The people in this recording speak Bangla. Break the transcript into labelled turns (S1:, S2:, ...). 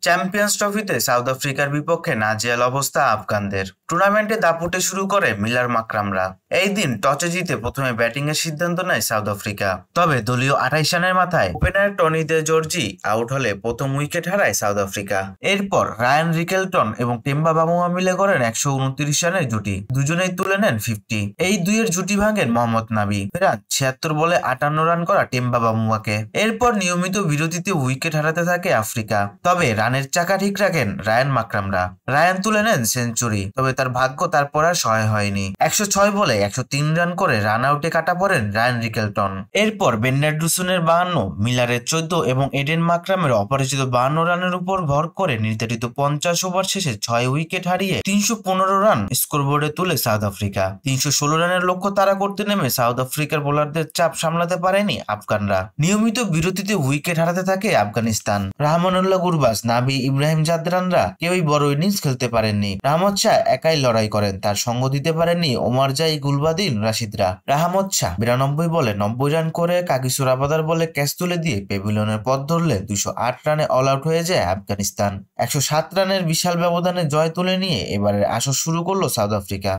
S1: চ্যাম্পিয়ন্স ট্রফিতে সাউথ আফ্রিকার বিপক্ষে নাজেহাল অবস্থা আফগানদের। টুর্নামেন্টে দাপুটে শুরু করে মিলার মাকরামরা। এই দিন টসে জিতে প্রথমে ব্যাটিং এর সিদ্ধান্ত নেয় সাউথ আফ্রিকা। তবে দলীয় 28 রানের মাথায় ওপেনার টনি দে জর্জি আউট হলে প্রথম উইকেট হারায় সাউথ আফ্রিকা। এরপর রায়ান রিকেলটন এবং টেম্বা বামুয়া মিলে করেন 129 রানের জুটি, দুজনেই তুলে নেন 50। এই দুইয়ের জুটি ভাঙেন মোহাম্মদ নাবি, ফেরান 76 বলে 58 রান করা টেম্বা বামুয়াকে। এরপর নিয়মিত বিরতিতে উইকেট হারাতে থাকে আফ্রিকা, তবে রানের চাকা ঠিক রাখেন রায়ান মাকরামরা। রায়ান তুলে নেন সেঞ্চুরি, তবে তার ভাগ্য তারপর আর সহায় হয়নি। 106 বলে 103 রান করে রান আউটে কাটা পড়েন রায়ান রিকেলটন। এরপর বেন্নার্ডসনের 52, মিলারের 14 এবং এডেন মাকরামের অপরাজিত 52 রানের উপর ভর করে নির্ধারিত 50 ওভার শেষে 6 উইকেট হারিয়ে 315 রান স্কোরবোর্ডে তুলে সাউথ আফ্রিকা। 316 রানের লক্ষ্য তাড়া করতে নেমে সাউথ আফ্রিকার বোলারদের চাপ সামলাতে পারেনি আফগানরা। নিয়মিত বিরতিতে উইকেট হারাতে থাকে আফগানিস্তান। রাহমানুল্লাহ গুরবাজ, নাবি, ইব্রাহিম জাদরানরা কেউই বড় ইনিংস খেলতে পারেননি। রাহমত শাহ একাই লড়াই করেন, তার সঙ্গ দিতে পারেননি ওমার জাই, গুলবাদিন, রাশিদরা। রাহমত শাহ 92 বলে 90 রান করে কাগিসো রাবাদার বলে ক্যাচ তুলে দিয়ে পেভিলিয়নের পথ ধরলে 208 রানে অল আউট হয়ে যায় আফগানিস্তান। 107 রানের বিশাল ব্যবধানে জয় তুলে নিয়ে এবারের আসর শুরু করলো সাউথ আফ্রিকা।